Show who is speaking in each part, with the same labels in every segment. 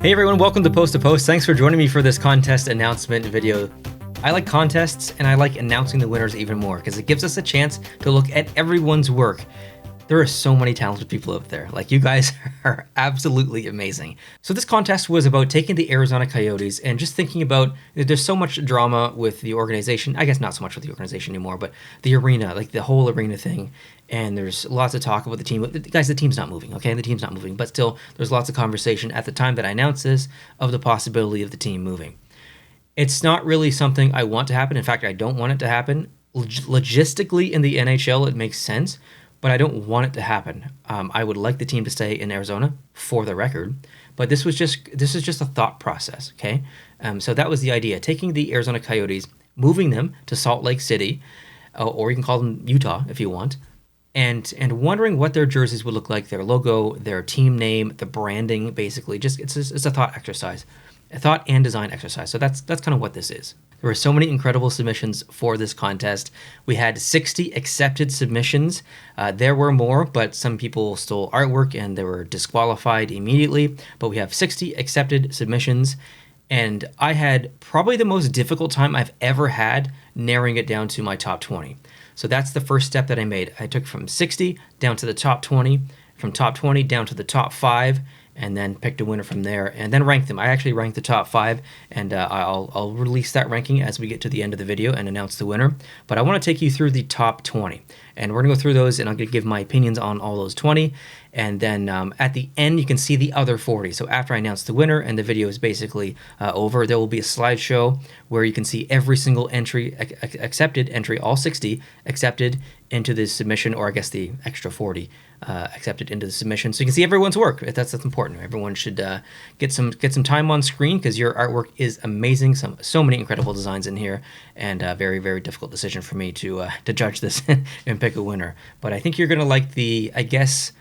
Speaker 1: Hey everyone, welcome to Post to Post. Thanks for joining me for this contest announcement video. I like contests and I like announcing the winners even more because it gives us a chance to look at everyone's work. There are so many talented people out there. Like, you guys are absolutely amazing. So this contest was about taking the Arizona Coyotes and just thinking about, there's so much drama with the organization. I guess not so much with the organization anymore, but the arena, like the whole arena thing. And there's lots of talk about the team. Guys, the team's not moving, okay? The team's not moving. But still, there's lots of conversation at the time that I announced this of the possibility of the team moving. It's not really something I want to happen. In fact, I don't want it to happen. Logistically, in the NHL, it makes sense, but I don't want it to happen. I would like the team to stay in Arizona, for the record. But this is just a thought process, okay? So that was the idea. Taking the Arizona Coyotes, moving them to Salt Lake City, or you can call them Utah if you want, and wondering what their jerseys would look like, their logo, their team name, the branding, basically. It's a thought exercise, a thought and design exercise. So that's kind of what this is. There were so many incredible submissions for this contest. We had 60 accepted submissions. There were more, but some people stole artwork and they were disqualified immediately. But we have 60 accepted submissions, and I had probably the most difficult time I've ever had narrowing it down to my top 20. So that's the first step that I made. I took from 60 down to the top 20, from top 20 down to the top 5, and then picked a winner from there, and then ranked them. I actually ranked the top 5, and I'll release that ranking as we get to the end of the video and announce the winner. But I want to take you through the top 20, and we're going to go through those, and I'm going to give my opinions on all those 20, and then at the end you can see the other 40. So after I announce the winner and the video is basically over, there will be a slideshow where you can see every single entry, accepted entry, all 60 accepted into the submission, or I guess the extra 40 accepted into the submission, so you can see everyone's work. That's important. Everyone should get some time on screen because your artwork is amazing. So many incredible designs in here, and a very, very difficult decision for me to judge this and pick a winner. But I think you're gonna like the, I guess,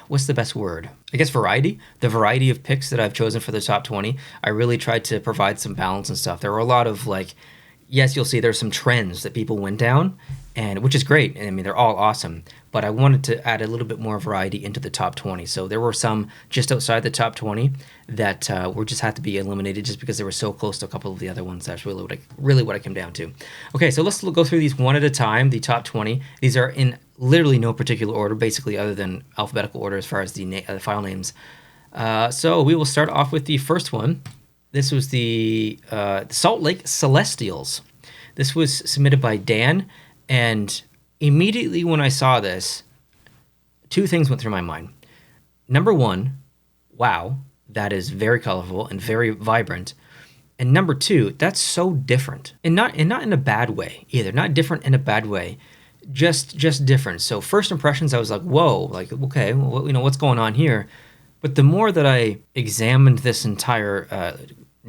Speaker 1: what's the best word? I guess variety. The variety of picks that I've chosen for the top 20. I really tried to provide some balance and stuff. There were a lot of, like, yes, you'll see there's some trends that people went down, and which is great. I mean, they're all awesome, but I wanted to add a little bit more variety into the top 20. So there were some just outside the top 20 that were just had to be eliminated just because they were so close to a couple of the other ones. That's really what I came down to. Okay, so let's go through these one at a time, the top 20. These are in literally no particular order, basically, other than alphabetical order as far as the file names. So we will start off with the first one. This was the Salt Lake Celestials. This was submitted by Dan, and immediately when I saw this, two things went through my mind. Number one, wow, that is very colorful and very vibrant. And number two, that's so different, and not in a bad way either. Not different in a bad way, just different. So first impressions, I was like, whoa, like, okay, well, what's going on here? But the more that I examined this entire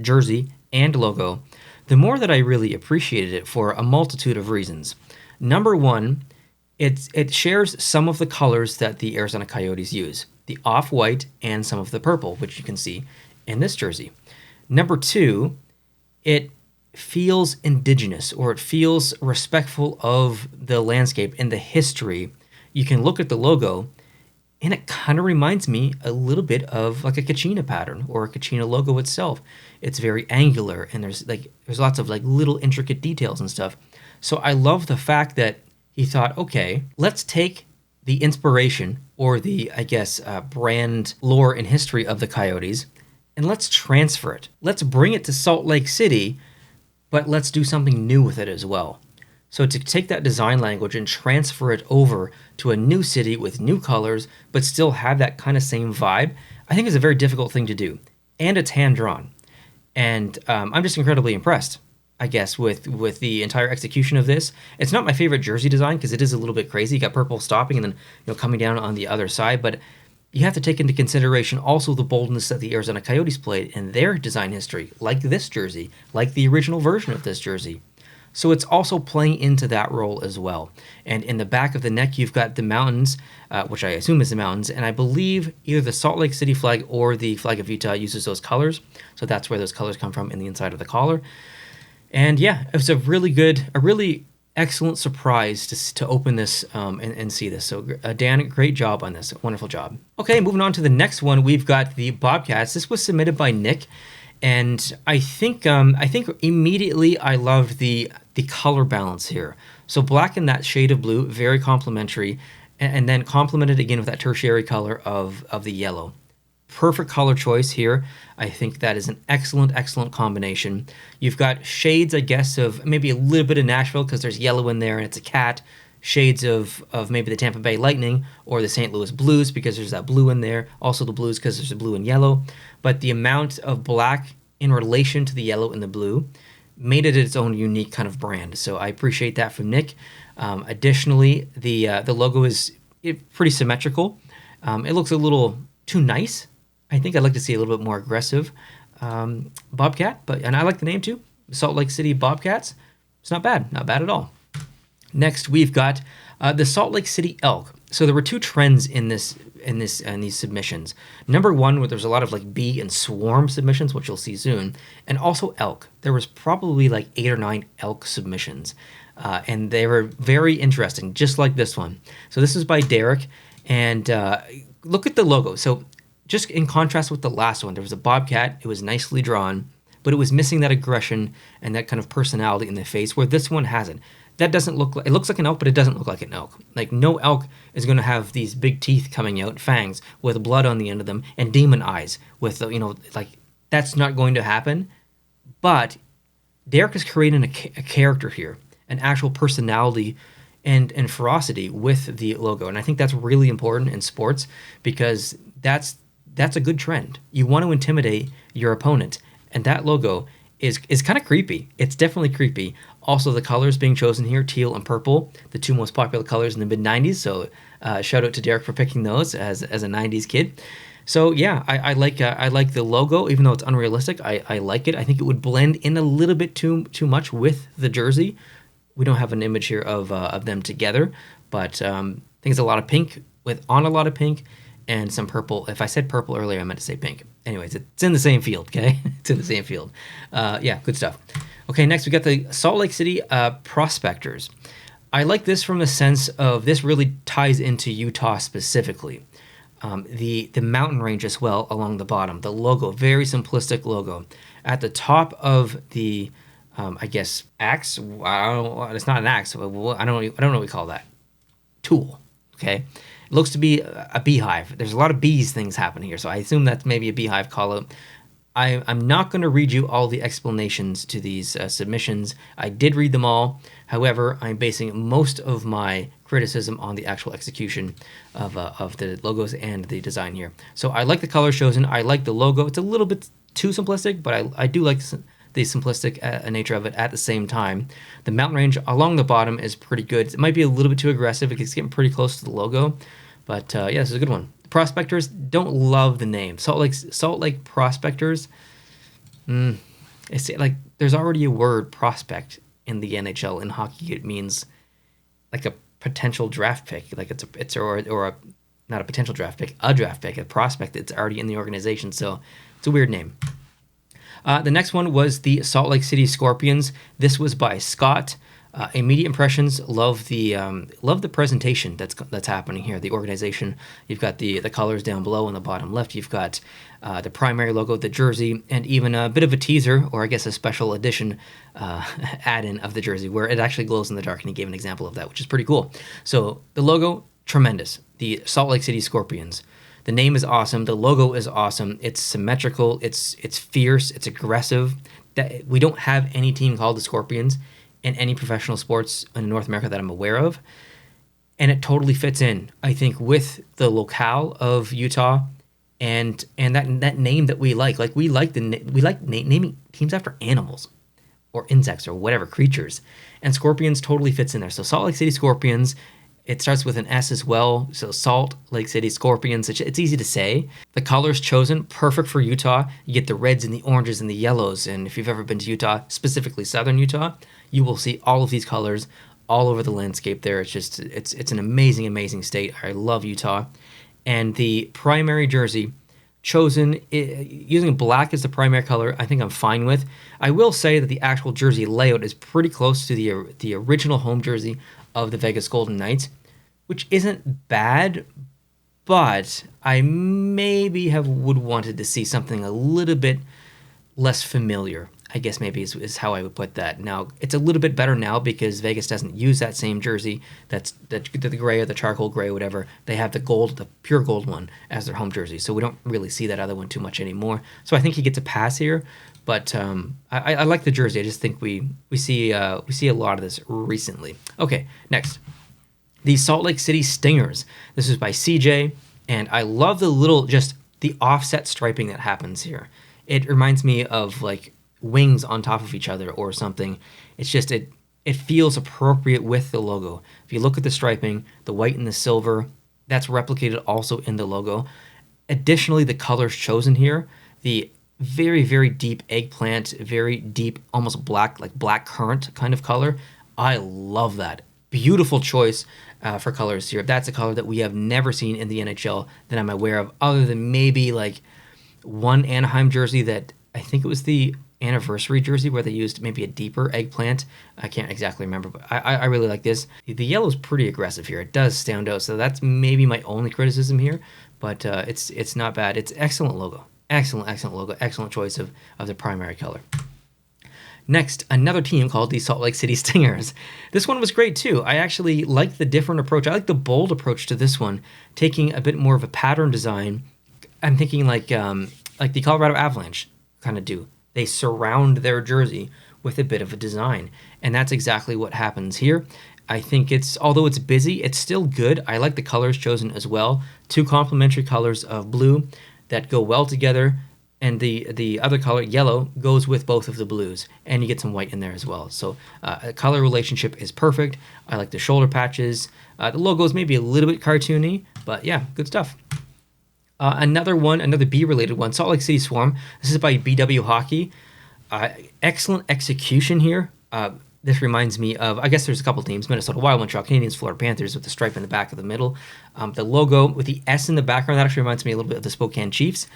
Speaker 1: jersey and logo, the more that I really appreciated it for a multitude of reasons. Number one, it shares some of the colors that the Arizona Coyotes use, the off-white and some of the purple, which you can see in this jersey. Number two, it feels indigenous, or it feels respectful of the landscape and the history. You can look at the logo, and it kind of reminds me a little bit of like a Kachina pattern or a Kachina logo itself. It's very angular, and there's lots of like little intricate details and stuff. So I love the fact that he thought, okay, let's take the inspiration or the, I guess, brand lore and history of the Coyotes, and let's transfer it. Let's bring it to Salt Lake City, but let's do something new with it as well. So to take that design language and transfer it over to a new city with new colors, but still have that kind of same vibe, I think is a very difficult thing to do. And it's hand-drawn. And I'm just incredibly impressed, I guess, with the entire execution of this. It's not my favorite jersey design because it is a little bit crazy. You got purple stopping and then coming down on the other side, but you have to take into consideration also the boldness that the Arizona Coyotes played in their design history, like this jersey, like the original version of this jersey. So it's also playing into that role as well. And in the back of the neck, you've got the mountains, which I assume is the mountains. And I believe either the Salt Lake City flag or the flag of Utah uses those colors. So that's where those colors come from in the inside of the collar. And yeah, it was a really excellent surprise to open this and see this. So Dan, great job on this. Wonderful job. Okay, moving on to the next one, we've got the Bobcats. This was submitted by Nick, and I think immediately I loved the color balance here. So black and that shade of blue, very complementary, and then complemented again with that tertiary color of the yellow. Perfect color choice here. I think that is an excellent combination. You've got shades, I guess, of maybe a little bit of Nashville because there's yellow in there and it's a cat. Shades of maybe the Tampa Bay Lightning or the St. Louis Blues because there's that blue in there. Also the Blues because there's a blue and yellow. But the amount of black in relation to the yellow and the blue made it its own unique kind of brand. So I appreciate that from Nick. Additionally, the logo is pretty symmetrical. It looks a little too nice. I think I'd like to see a little bit more aggressive Bobcat, and I like the name too. Salt Lake City Bobcats. It's not bad at all. Next, we've got the Salt Lake City Elk. So there were two trends in these submissions. Number one, where there's a lot of like bee and swarm submissions, which you'll see soon, and also elk. There was probably like 8 or 9 elk submissions, and they were very interesting, just like this one. So this is by Derek, and look at the logo. So just in contrast with the last one, there was a Bobcat. It was nicely drawn, but it was missing that aggression and that kind of personality in the face, where this one hasn't. That doesn't look like, it looks like an elk, but it doesn't look like an elk. Like no elk is going to have these big teeth coming out, fangs with blood on the end of them, and demon eyes with, like that's not going to happen. But Derek is creating a character here, an actual personality and ferocity with the logo. And I think that's really important in sports because that's a good trend. You want to intimidate your opponent, and that logo is kind of creepy. It's definitely creepy. Also, the colors being chosen here, teal and purple, the two most popular colors in the mid-90s. So shout out to Derek for picking those as a 90s kid. So yeah, I like the logo, even though it's unrealistic. I like it. I think it would blend in a little bit too much with the jersey. We don't have an image here of them together, but I think it's a lot of pink on a lot of pink. And some purple. If I said purple earlier, I meant to say pink. Anyways, it's in the same field, okay? It's in the same field. Yeah, good stuff. Okay, next we got the Salt Lake City Prospectors. I like this from the sense of this really ties into Utah specifically. The mountain range as well along the bottom. The logo, very simplistic logo. At the top of the, I guess, axe. It's not an axe. I don't know what we call that. Tool, okay? It looks to be a beehive. There's a lot of bees things happening here, so I assume that's maybe a beehive call-out. I'm not going to read you all the explanations to these submissions. I did read them all. However, I'm basing most of my criticism on the actual execution of the logos and the design here. So I like the colors chosen. I like the logo. It's a little bit too simplistic, but I do like the simplistic nature of it at the same time. The mountain range along the bottom is pretty good. It might be a little bit too aggressive. It's getting pretty close to the logo. But yeah, this is a good one. The Prospectors, don't love the name. Salt Lake Prospectors. It's like there's already a word prospect in the NHL. In hockey, it means like a potential draft pick. Like it's not a potential draft pick, a draft pick, a prospect that's already in the organization. So it's a weird name. The next one was the Salt Lake City Scorpions. This was by Scott. Immediate impressions. Love the presentation that's happening here. The organization. You've got the colors down below on the bottom left. You've got the primary logo, the jersey, and even a bit of a teaser, or I guess a special edition add-in of the jersey where it actually glows in the dark. And he gave an example of that, which is pretty cool. So the logo, tremendous. The Salt Lake City Scorpions. The name is awesome. The logo is awesome. It's symmetrical. It's fierce. It's aggressive. That we don't have any team called the Scorpions in any professional sports in North America that I'm aware of, and it totally fits in, I think, with the locale of Utah, and that name that we like. Like we like naming teams after animals, or insects, or whatever creatures, and Scorpions totally fits in there. So Salt Lake City Scorpions. It starts with an S as well, so Salt Lake City Scorpions. It's easy to say. The colors chosen, perfect for Utah. You get the reds and the oranges and the yellows, and if you've ever been to Utah, specifically southern Utah, you will see all of these colors all over the landscape there. It's an amazing state. I love Utah. And the primary jersey, chosen. Using black as the primary color, I think I'm fine with. I will say that the actual jersey layout is pretty close to the original home jersey of the Vegas Golden Knights, which isn't bad, but I maybe would wanted to see something a little bit less familiar, I guess maybe is how I would put that. Now, it's a little bit better now because Vegas doesn't use that same jersey. That's the gray or the charcoal gray, whatever. They have the gold, the pure gold one as their home jersey. So we don't really see that other one too much anymore. So I think he gets a pass here. But I like the jersey. I just think we see a lot of this recently. Okay, next. The Salt Lake City Stingers. This is by CJ, and I love the offset striping that happens here. It reminds me of like wings on top of each other or something. It's just it feels appropriate with the logo. If you look at the striping, the white and the silver, that's replicated also in the logo. Additionally, the colors chosen here, the very, very deep eggplant, very deep, almost black, like black currant kind of color. I love that. Beautiful choice for colors here. That's a color that we have never seen in the NHL that I'm aware of, other than maybe like one Anaheim jersey that I think it was the anniversary jersey where they used maybe a deeper eggplant. I can't exactly remember, but I really like this. The yellow is pretty aggressive here. It does stand out, so that's maybe my only criticism here, but it's not bad. It's excellent logo. Excellent logo. Excellent choice of the primary color. Next, another team called the Salt Lake City Stingers. This one was great too. I actually like the different approach. I like the bold approach to this one, taking a bit more of a pattern design. I'm thinking like the Colorado Avalanche kind of do. They surround their jersey with a bit of a design, and that's exactly what happens here. I think although it's busy, it's still good. I like the colors chosen as well. Two complementary colors of blue that go well together, and the other color, yellow, goes with both of the blues, and you get some white in there as well. So a color relationship is perfect. I like the shoulder patches. The logo is maybe a little bit cartoony, but yeah, good stuff. Another B-related one, Salt Lake City Swarm. This is by BW Hockey. Excellent execution here. This reminds me of, I guess there's a couple teams, Minnesota Wild, Montreal Canadiens, Florida Panthers with the stripe in the back of the middle. The logo with the S in the background, that actually reminds me a little bit of the Spokane Chiefs.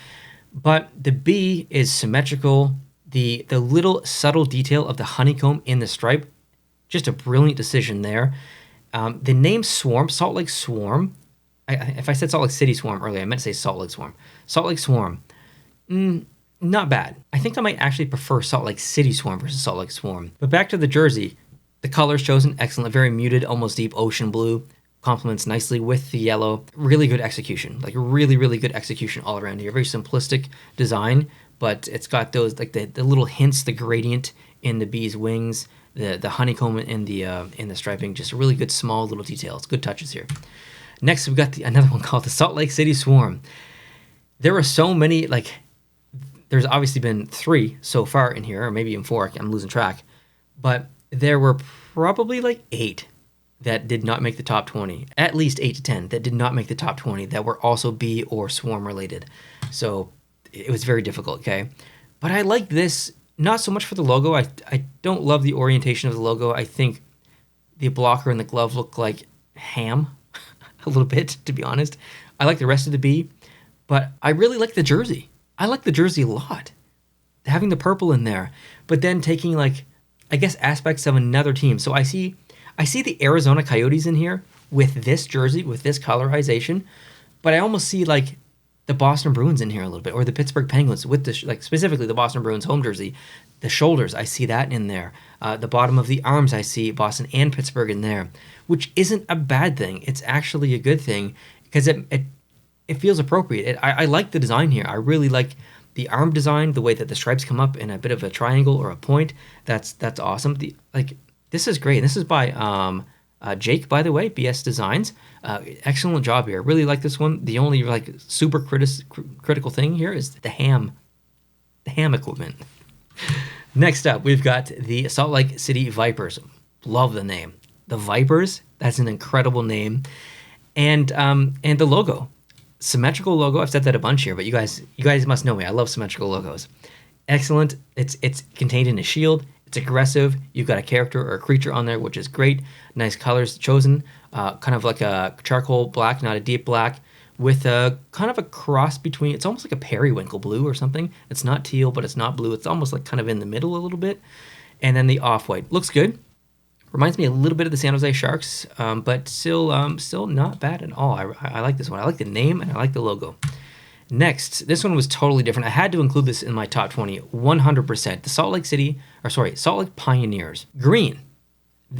Speaker 1: But the B is symmetrical. The little subtle detail of the honeycomb in the stripe, just a brilliant decision there. The name Swarm, Salt Lake Swarm, if I said Salt Lake City Swarm earlier, I meant to say Salt Lake Swarm. Salt Lake Swarm, not bad. I think I might actually prefer Salt Lake City Swarm versus Salt Lake Swarm. But back to the jersey, the colors chosen, excellent, very muted, almost deep ocean blue, complements nicely with the yellow. Really good execution, like really, really good execution all around here. Very simplistic design, but it's got those, like the little hints, the gradient in the bee's wings, the honeycomb in the striping, just really good small little details, good touches here. Next, we've got another one called the Salt Lake City Swarm. There are so many, there's obviously been 3 so far in here, or maybe even 4, I'm losing track. But there were probably 8 that did not make the top 20. At least 8 to 10 that did not make the top 20 that were also bee or swarm related. So it was very difficult, okay? But I like this, not so much for the logo. I don't love the orientation of the logo. I think the blocker and the glove look like ham a little bit, to be honest. I like the rest of the bee, but I really like the jersey. I like the jersey a lot. Having the purple in there, but then taking I guess aspects of another team. So I see the Arizona Coyotes in here with this jersey, with this colorization, but I almost see the Boston Bruins in here a little bit, or the Pittsburgh Penguins with the specifically the Boston Bruins home jersey. The shoulders, I see that in there. The bottom of the arms, I see Boston and Pittsburgh in there, which isn't a bad thing. It's actually a good thing because it feels appropriate. I like the design here. I really like the arm design, the way that the stripes come up in a bit of a triangle or a point. That's awesome. This is great. This is by Jake, by the way, BS Designs. Excellent job here. Really like this one. The only super critical thing here is the ham equipment. Next up, we've got the Salt Lake City Vipers. Love the name. The Vipers, that's an incredible name. And the logo. Symmetrical logo. I've said that a bunch here, but you guys must know me. I love symmetrical logos. Excellent. It's contained in a shield. It's aggressive. You've got a character or a creature on there, which is great. Nice colors chosen. Kind of like a charcoal black, not a deep black, with a kind of a cross between, it's almost like a periwinkle blue or something. It's not teal, but it's not blue. It's almost like kind of in the middle a little bit. And then the off-white. Looks good. Reminds me a little bit of the San Jose Sharks, but still not bad at all. I like this one. I like the name and I like the logo. Next, this one was totally different. I had to include this in my top 20, 100%. The Salt Lake Pioneers. Green.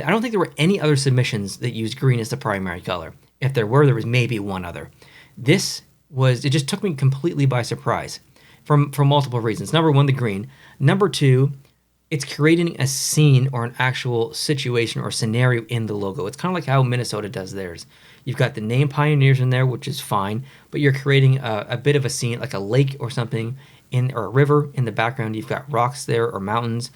Speaker 1: I don't think there were any other submissions that used green as the primary color. If there were maybe one other. It just took me completely by surprise from multiple reasons. Number one, the green. Number two, it's creating a scene or an actual situation or scenario in the logo. It's kind of like how Minnesota does theirs. You've got the name Pioneers in there, which is fine, but you're creating a bit of a scene, like a lake or something, or a river in the background. You've got rocks there or mountains.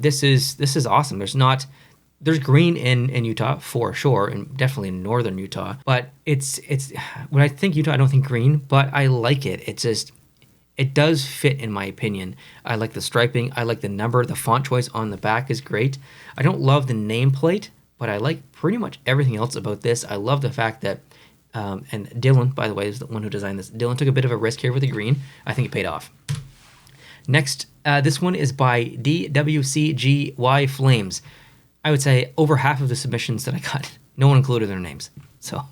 Speaker 1: This is awesome. There's green in Utah for sure, and definitely in northern Utah. But it's when I think Utah, I don't think green, but I like it. It does fit in my opinion. I like the striping. I like the number. The font choice on the back is great. I don't love the nameplate, but I like pretty much everything else about this. I love the fact that, and Dylan, by the way, is the one who designed this. Dylan took a bit of a risk here with the green. I think it paid off. Next, this one is by DWCGY Flames. I would say over half of the submissions that I got, no one included their names. So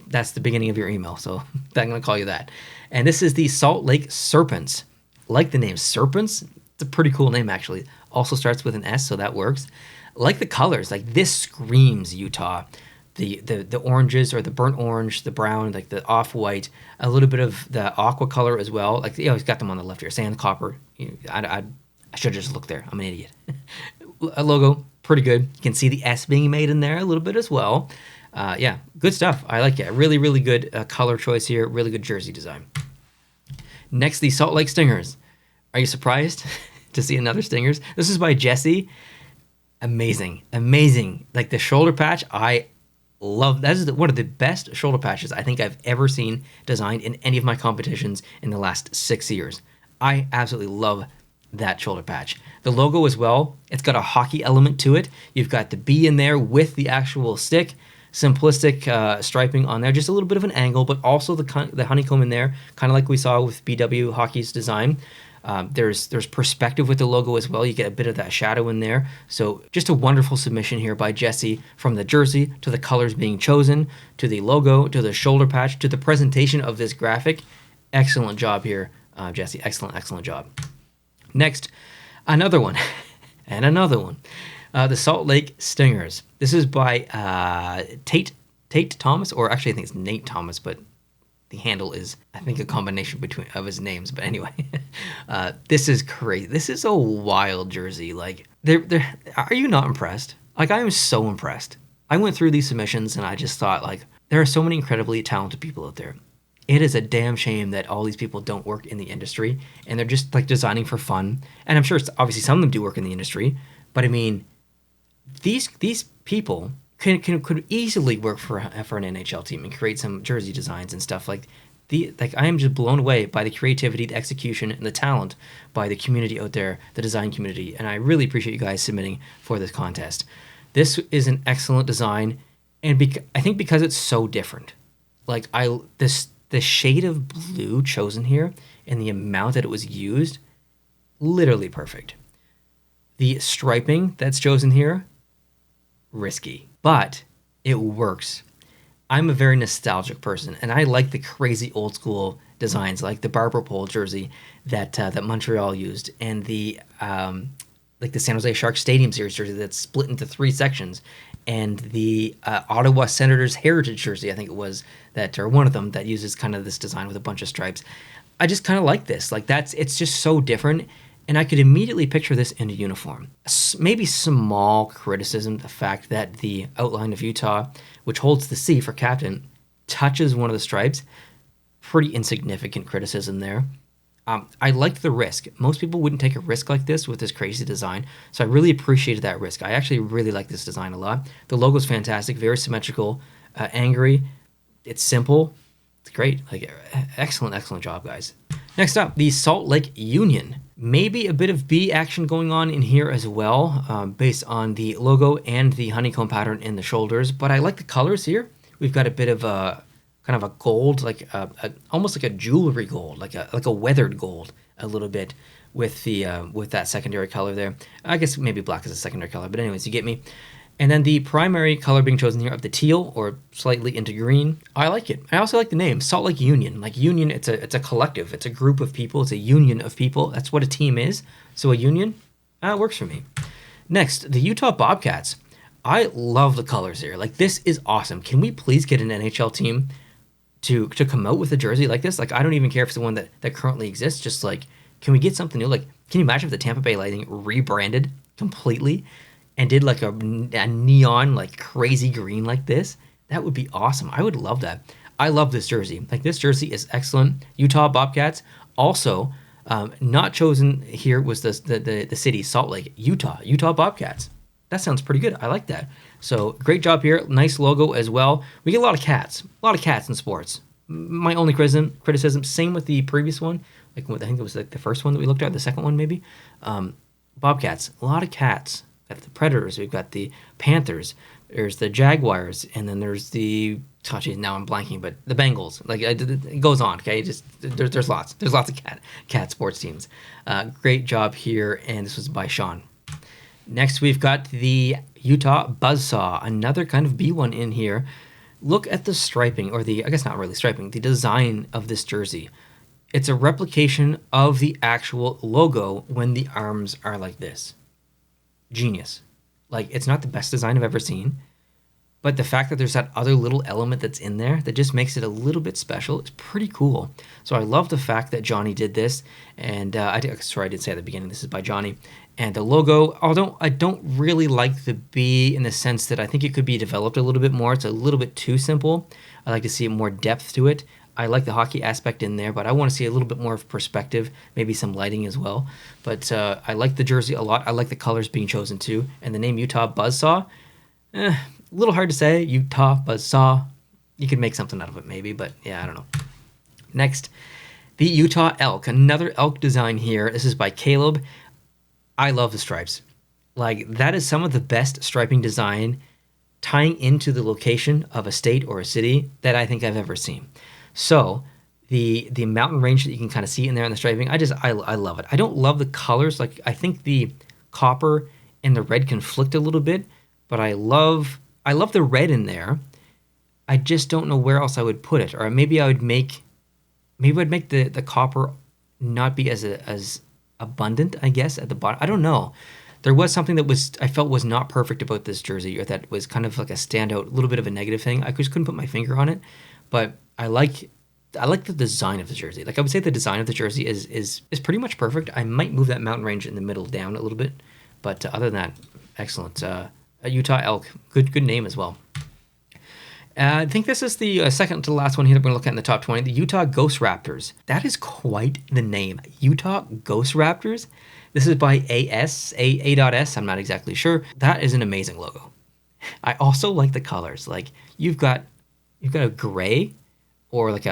Speaker 1: that's the beginning of your email. So I'm going to call you that. And this is the Salt Lake Serpents. Like the name Serpents. It's a pretty cool name, actually. Also starts with an S, so that works. Like the colors, like this screams Utah. The oranges, or the burnt orange, the brown, like the off-white, a little bit of the aqua color as well. Like, he's got them on the left here. Sand, copper. I should have just looked there. I'm an idiot. A logo, pretty good. You can see the S being made in there a little bit as well. Yeah, good stuff. I like it. Really, really good color choice here. Really good jersey design. Next, the Salt Lake Stingers. Are you surprised to see another Stingers? This is by Jesse. Amazing. Like the shoulder patch, I love. That is one of the best shoulder patches I think I've ever seen designed in any of my competitions in the last 6 years. I absolutely love that shoulder patch. The logo as well, it's got a hockey element to it. You've got the B in there with the actual stick. Simplistic striping on there, just a little bit of an angle, but also the honeycomb in there, kind of like we saw with BW Hockey's design. There's perspective with the logo as well. You get a bit of that shadow in there. So just a wonderful submission here by Jesse, from the jersey to the colors being chosen, to the logo, to the shoulder patch, to the presentation of this graphic. Excellent job here, Jesse. Excellent job. Next, another one, and another one. The Salt Lake Stingers. This is by Tate Thomas, or actually I think it's Nate Thomas, but the handle is, I think, a combination of his names. But anyway, this is crazy. This is a wild jersey. Like, are you not impressed? Like, I am so impressed. I went through these submissions and I just thought, like, there are so many incredibly talented people out there. It is a damn shame that all these people don't work in the industry and they're just like designing for fun. And I'm sure obviously some of them do work in the industry, but I mean, these people could easily work for an NHL team and create some jersey designs and stuff. Like I am just blown away by the creativity, the execution, and the talent by the community out there, the design community. And I really appreciate you guys submitting for this contest. This is an excellent design, and I think because it's so different. Like the shade of blue chosen here and the amount that it was used, literally perfect. The striping that's chosen here, risky, but it works. I'm a very nostalgic person, and I like the crazy old school designs, like the Barber Pole jersey that Montreal used, and the like the San Jose Sharks Stadium Series jersey that's split into 3 sections, and the Ottawa Senators Heritage jersey, I think it was, or one of them, that uses kind of this design with a bunch of stripes. I just kind of like this. Like, it's just so different. And I could immediately picture this in a uniform. Maybe small criticism, the fact that the outline of Utah, which holds the C for captain, touches one of the stripes. Pretty insignificant criticism there. I liked the risk. Most people wouldn't take a risk like this with this crazy design, so I really appreciated that risk. I actually really like this design a lot. The logo's fantastic, very symmetrical, angry. It's simple. It's great. Like, excellent job, guys. Next up, the Salt Lake Union. Maybe a bit of bee action going on in here as well, based on the logo and the honeycomb pattern in the shoulders, but I like the colors here. We've got a bit of a kind of a gold, like almost like a jewelry gold, like a weathered gold a little bit with the with that secondary color there. I guess maybe black is a secondary color, but anyways, you get me. And then the primary color being chosen here of the teal or slightly into green. I like it. I also like the name, Salt Lake Union. Like union, it's a collective. It's a group of people. It's a union of people. That's what a team is. So a union, works for me. Next, the Utah Bobcats. I love the colors here. Like this is awesome. Can we please get an NHL team to come out with a jersey like this? Like I don't even care if it's the one that currently exists. Just like, can we get something new? Like, can you imagine if the Tampa Bay Lightning rebranded completely and did like a neon, like crazy green like this? That would be awesome. I would love that. I love this jersey. Like this jersey is excellent. Utah Bobcats. Also, not chosen here was the city, Salt Lake, Utah Bobcats. That sounds pretty good. I like that. So great job here. Nice logo as well. We get a lot of cats in sports. My only criticism, same with the previous one. Like I think it was like the first one that we looked at, the second one maybe. Bobcats, a lot of cats. We've got the Predators, we've got the Panthers, there's the Jaguars, and then there's the, oh geez, now I'm blanking, but the Bengals. Like it goes on, okay? Just there's lots of cat sports teams. Great job here, and this was by Sean. Next, we've got the Utah Buzzsaw, another kind of B1 in here. Look at the striping, or I guess not really striping, the design of this jersey. It's a replication of the actual logo when the arms are like this. Genius. Like, it's not the best design I've ever seen, but the fact that there's that other little element that's in there that just makes it a little bit special is pretty cool. So I love the fact that Johnny did this, and I did say at the beginning, this is by Johnny. And the logo, although I don't really like the B in the sense that I think it could be developed a little bit more. It's a little bit too simple. I like to see more depth to it. I like the hockey aspect in there, but I want to see a little bit more of perspective, maybe some lighting as well. But I like the jersey a lot. I like the colors being chosen too. And the name Utah Buzzsaw, a little hard to say. Utah Buzzsaw. You could make something out of it maybe, but yeah, I don't know. Next, the Utah Elk. Another elk design here. This is by Caleb. I love the stripes. Like, that is some of the best striping design tying into the location of a state or a city that I think I've ever seen. So the mountain range that you can kind of see in there in the striping, I love it. I don't love the colors. Like, I think the copper and the red conflict a little bit, but I love the red in there. I just don't know where else I would put it. Or maybe I'd make the copper not be as abundant, I guess, at the bottom. I don't know. There was something that I felt was not perfect about this jersey, or that was kind of like a standout, a little bit of a negative thing. I just couldn't put my finger on it, but I like the design of the jersey. Like, I would say the design of the jersey is pretty much perfect. I might move that mountain range in the middle down a little bit, but other than that, excellent. A Utah Elk, good name as well. I think this is the second to the last one here that we're going to look at in the top 20, the Utah Ghost Raptors. That is quite the name. Utah Ghost Raptors. This is by A.S. I'm not exactly sure. That is an amazing logo. I also like the colors. Like, you've got a gray, or like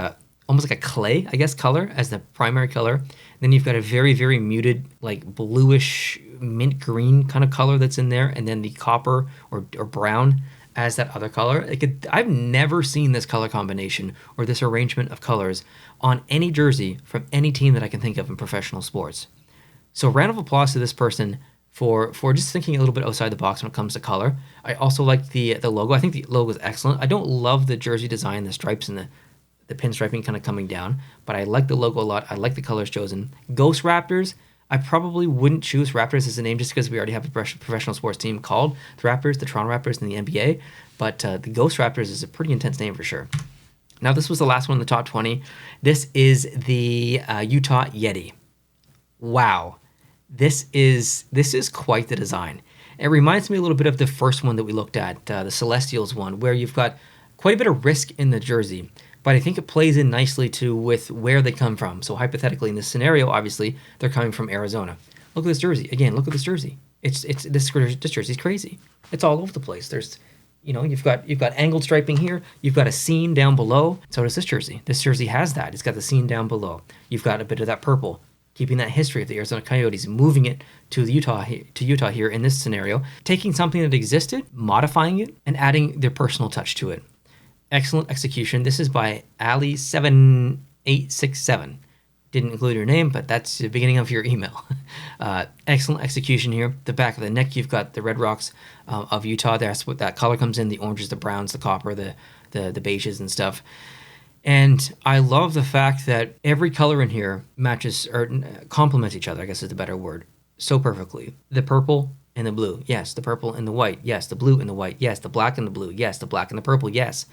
Speaker 1: almost like a clay, I guess, color as the primary color. Then you've got a very, very muted, like bluish mint green kind of color that's in there, and then the copper or brown as that other color. I've never seen this color combination or this arrangement of colors on any jersey from any team that I can think of in professional sports. So round of applause to this person for just thinking a little bit outside the box when it comes to color. I also like the logo. I think the logo is excellent. I don't love the jersey design, the stripes and the pinstriping kind of coming down, but I like the logo a lot. I like the colors chosen. Ghost Raptors. I probably wouldn't choose Raptors as a name just because we already have a professional sports team called the Raptors, the Toronto Raptors in the NBA, but the Ghost Raptors is a pretty intense name for sure. Now, this was the last one in the top 20. This is the Utah Yeti. Wow. This is quite the design. It reminds me a little bit of the first one that we looked at, the Celestials one, where you've got quite a bit of risk in the jersey, but I think it plays in nicely too with where they come from. So hypothetically, in this scenario, obviously, they're coming from Arizona. Look at this jersey. Again, look at this jersey. This jersey's crazy. It's all over the place. There's, you've got angled striping here. You've got a seam down below. So does this jersey. This jersey has that. It's got the seam down below. You've got a bit of that purple, keeping that history of the Arizona Coyotes, moving it to Utah here in this scenario, taking something that existed, modifying it, and adding their personal touch to it. Excellent execution. This is by Ali7867. Didn't include your name, but that's the beginning of your email. Excellent execution here. The back of the neck, you've got the red rocks of Utah. That's what that color comes in. The oranges, the browns, the copper, the beiges and stuff. And I love the fact that every color in here matches or complements each other, I guess is the better word, so perfectly. The purple and the blue, yes. The purple and the white, yes. The blue and the white, yes. The black and the blue, yes. The black and the purple, yes.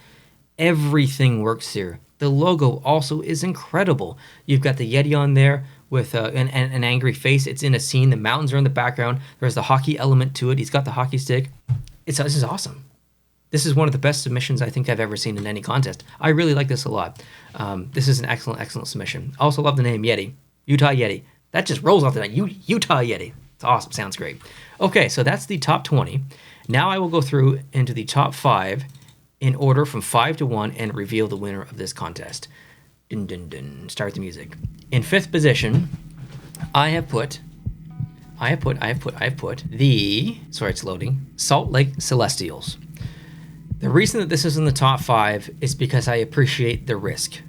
Speaker 1: Everything works here. The logo also is incredible. You've got the Yeti on there with an angry face. It's in a scene. The mountains are in the background. There's the hockey element to it. He's got the hockey stick. This is awesome. This is one of the best submissions I think I've ever seen in any contest. I really like this a lot. This is an excellent, excellent submission. Also love the name Yeti. Utah Yeti. That just rolls off the tongue. Utah Yeti. It's awesome. Sounds great. Okay, so that's the top 20. Now I will go through into the top 5 in order from 5 to 1 and reveal the winner of this contest. Dun, dun, dun. Start the music. In 5th position, I have put the, sorry, it's loading, Salt Lake Celestials. The reason that this is in the top 5 is because I appreciate the risk.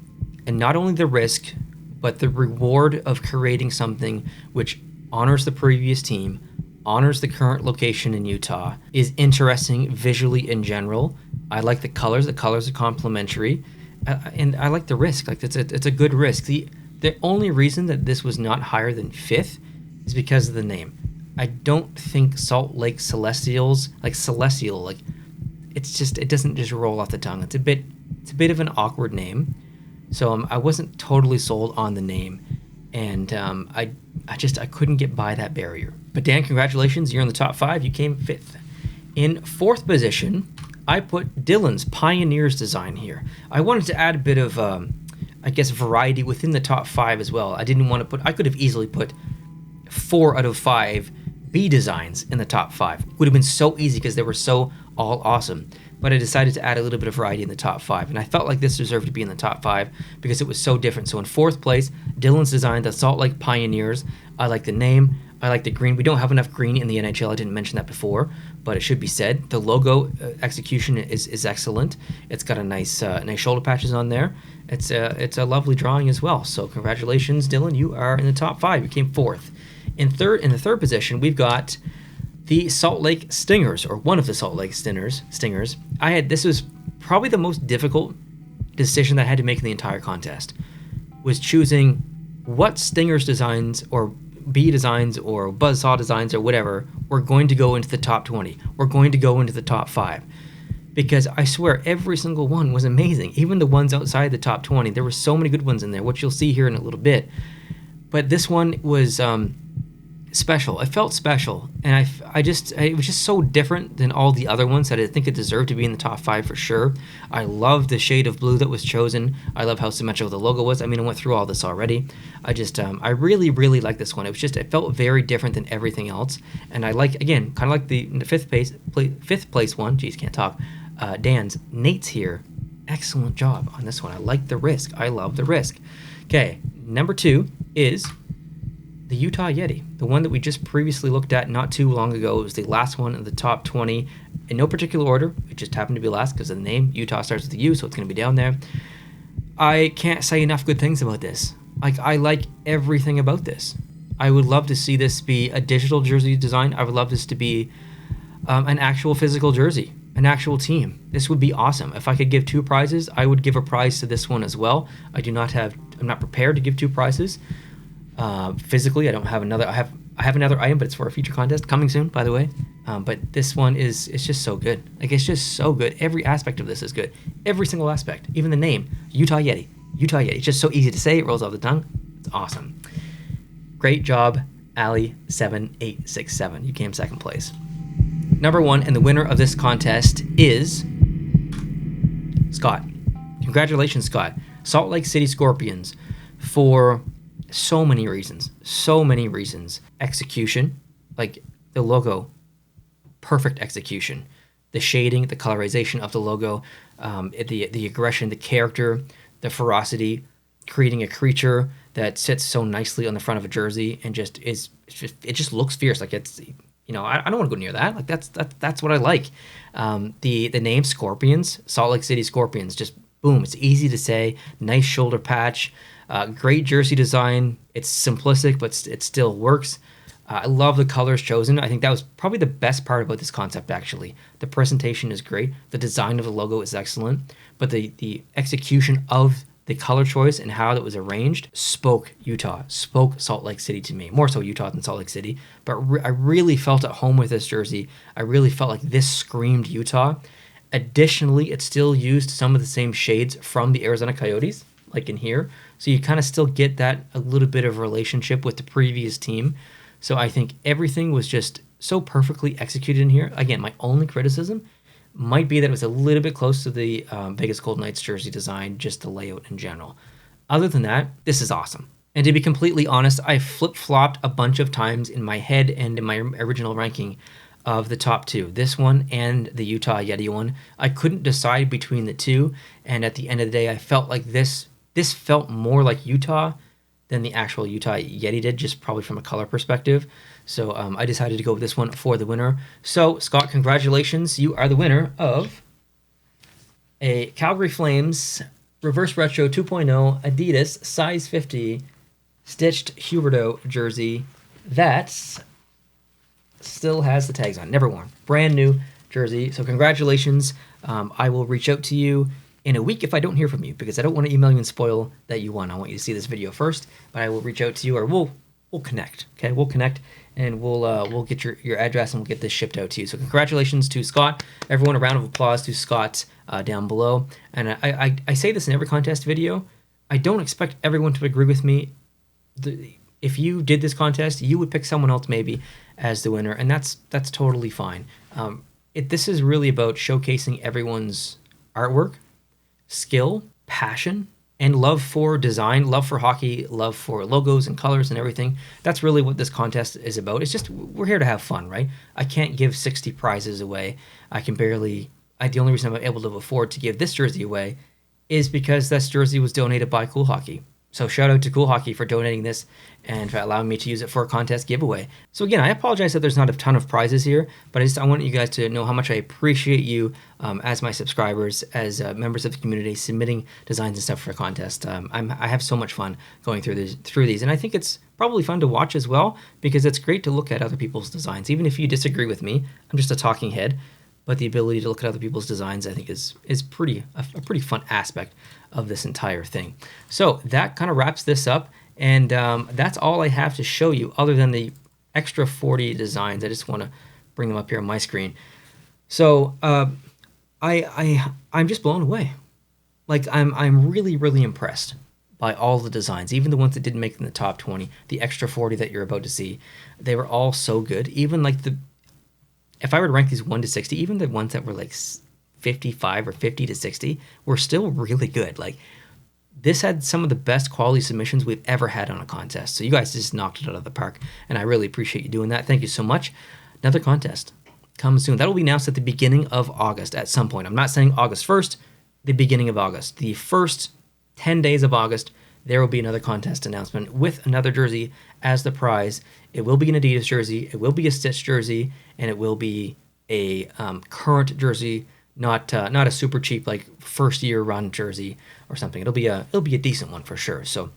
Speaker 1: And not only the risk, but the reward of creating something which honors the previous team, honors the current location in Utah, is interesting visually in general. I like the colors. The colors are complementary. And I like the risk. Like it's a good risk. The only reason that this was not higher than 5th is because of the name. I don't think Salt Lake Celestials, like celestial, like it doesn't just roll off the tongue. It's a bit of an awkward name. So I wasn't totally sold on the name, and I couldn't get by that barrier. But Dan, congratulations, you're in the top 5. You came 5th. In 4th position, I put Dylan's Pioneers design here. I wanted to add a bit of, I guess, variety within the top 5 as well. I didn't want to I could have easily put 4 out of 5 B designs in the top 5. Would have been so easy because they were so all awesome. But I decided to add a little bit of variety in the top 5. And I felt like this deserved to be in the top 5 because it was so different. So in 4th place, Dylan's design, the Salt Lake Pioneers. I like the name. I like the green. We don't have enough green in the NHL. I didn't mention that before, but it should be said. The logo execution is excellent. It's got a nice shoulder patches on there. It's a lovely drawing as well. So congratulations, Dylan. You are in the top 5. You came 4th. In the third position, we've got the Salt Lake Stingers, or one of the Salt Lake Stingers. This was probably the most difficult decision that I had to make in the entire contest, was choosing what Stingers designs or B designs or buzzsaw designs or whatever were going to go into the top 20. We're going to go into the top 5. Because I swear every single one was amazing. Even the ones outside the top 20. There were so many good ones in there, which you'll see here in a little bit. But this one was special. It felt special, and it was just so different than all the other ones that I think it deserved to be in the top 5 for sure. I love the shade of blue that was chosen. I love how symmetrical the logo was. I mean, I went through all this already. I really, really like this one. It felt very different than everything else, and I like, again, kind of like the fifth place one. Geez, can't talk. Nate's here. Excellent job on this one. I like the risk. I love the risk. Okay, number 2 is the Utah Yeti, the one that we just previously looked at not too long ago. It was the last one in the top 20 in no particular order. It just happened to be last because of the name. Utah starts with a U, so it's going to be down there. I can't say enough good things about this. I like everything about this. I would love to see this be a digital jersey design. I would love this to be an actual physical jersey, an actual team. This would be awesome. If I could give 2 prizes, I would give a prize to this one as well. I'm not prepared to give 2 prizes. Physically, I don't have another. I have another item, but it's for a future contest coming soon, by the way. But this one it's just so good. It's just so good. Every aspect of this is good. Every single aspect, even the name, Utah Yeti. Utah Yeti. It's just so easy to say. It rolls off the tongue. It's awesome. Great job, Ali7867. You came 2nd place. Number 1, and the winner of this contest is Scott. Congratulations, Scott. Salt Lake City Scorpions for so many reasons. Execution, like the logo, perfect execution. The shading, the colorization of the logo, the aggression, the character, the ferocity, creating a creature that sits so nicely on the front of a jersey and it just looks fierce. Like you know, I don't want to go near that. Like that's what I like. The name Scorpions, Salt Lake City Scorpions, just boom. It's easy to say. Nice shoulder patch. Great jersey design. It's simplistic, but it still works. I love the colors chosen. I think that was probably the best part about this concept, actually. The presentation is great. The design of the logo is excellent. But the execution of the color choice and how it was arranged spoke Utah, spoke Salt Lake City to me. More so Utah than Salt Lake City. But I really felt at home with this jersey. I really felt like this screamed Utah. Additionally, it still used some of the same shades from the Arizona Coyotes, like in here. So you kind of still get that a little bit of relationship with the previous team. So I think everything was just so perfectly executed in here. Again, my only criticism might be that it was a little bit close to the Vegas Golden Knights jersey design, just the layout in general. Other than that, this is awesome. And to be completely honest, I flip-flopped a bunch of times in my head and in my original ranking of the top two, this one and the Utah Yeti one. I couldn't decide between the two, and at the end of the day, I felt like this felt more like Utah than the actual Utah Yeti did, just probably from a color perspective. So I decided to go with this one for the winner. So Scott, congratulations. You are the winner of a Calgary Flames Reverse Retro 2.0 Adidas size 50 stitched Huberdeau jersey that still has the tags on, never worn. Brand new jersey. So congratulations. I will reach out to you in a week if I don't hear from you, because I don't want to email you and spoil that you won. I want you to see this video first, but I will reach out to you, or we'll connect. Okay, we'll connect, and we'll get your address, and we'll get this shipped out to you. So congratulations to Scott. Everyone, a round of applause to Scott down below. And I say this in every contest video. I don't expect everyone to agree with me. If you did this contest, you would pick someone else maybe as the winner, and that's totally fine. This is really about showcasing everyone's artwork, skill, passion, and love for design, love for hockey, love for logos and colors and everything. That's really what this contest is about. It's just, we're here to have fun, right? I can't give 60 prizes away. The only reason I'm able to afford to give this jersey away is because this jersey was donated by Cool Hockey. So shout out to Cool Hockey for donating this and for allowing me to use it for a contest giveaway. So again, I apologize that there's not a ton of prizes here, but I want you guys to know how much I appreciate you as my subscribers, as members of the community, submitting designs and stuff for a contest. I have so much fun going through these, and I think it's probably fun to watch as well, because it's great to look at other people's designs. Even if you disagree with me, I'm just a talking head. But the ability to look at other people's designs, I think, is a pretty fun aspect of this entire thing. So that kind of wraps this up, and that's all I have to show you, other than the extra 40 designs. I just want to bring them up here on my screen. So I'm just blown away. Like I'm really impressed by all the designs, even the ones that didn't make it in the top 20. The extra 40 that you're about to see, they were all so good. Even like if I were to rank these 1 to 60, even the ones that were like 55 or 50 to 60 were still really good. Like, this had some of the best quality submissions we've ever had on a contest. So you guys just knocked it out of the park, and I really appreciate you doing that. Thank you so much. Another contest comes soon. That'll be announced at the beginning of August at some point. I'm not saying August 1st, the beginning of August. The first 10 days of August, there will be another contest announcement with another jersey as the prize. It will be an Adidas jersey, it will be a Stitch jersey, and it will be a current jersey, not a super cheap like first year run jersey or something. It'll be a decent one for sure. So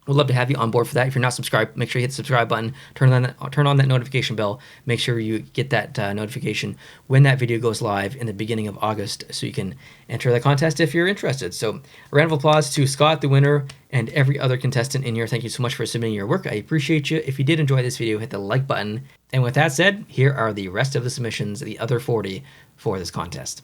Speaker 1: we'd love to have you on board for that. If you're not subscribed, make sure you hit the subscribe button, turn on that notification bell, make sure you get that notification when that video goes live in the beginning of August, so you can enter the contest if you're interested. So a round of applause to Scott, the winner, and every other contestant in here. Thank you so much for submitting your work. I appreciate you. If you did enjoy this video, hit the like button. And with that said, here are the rest of the submissions, the other 40 for this contest.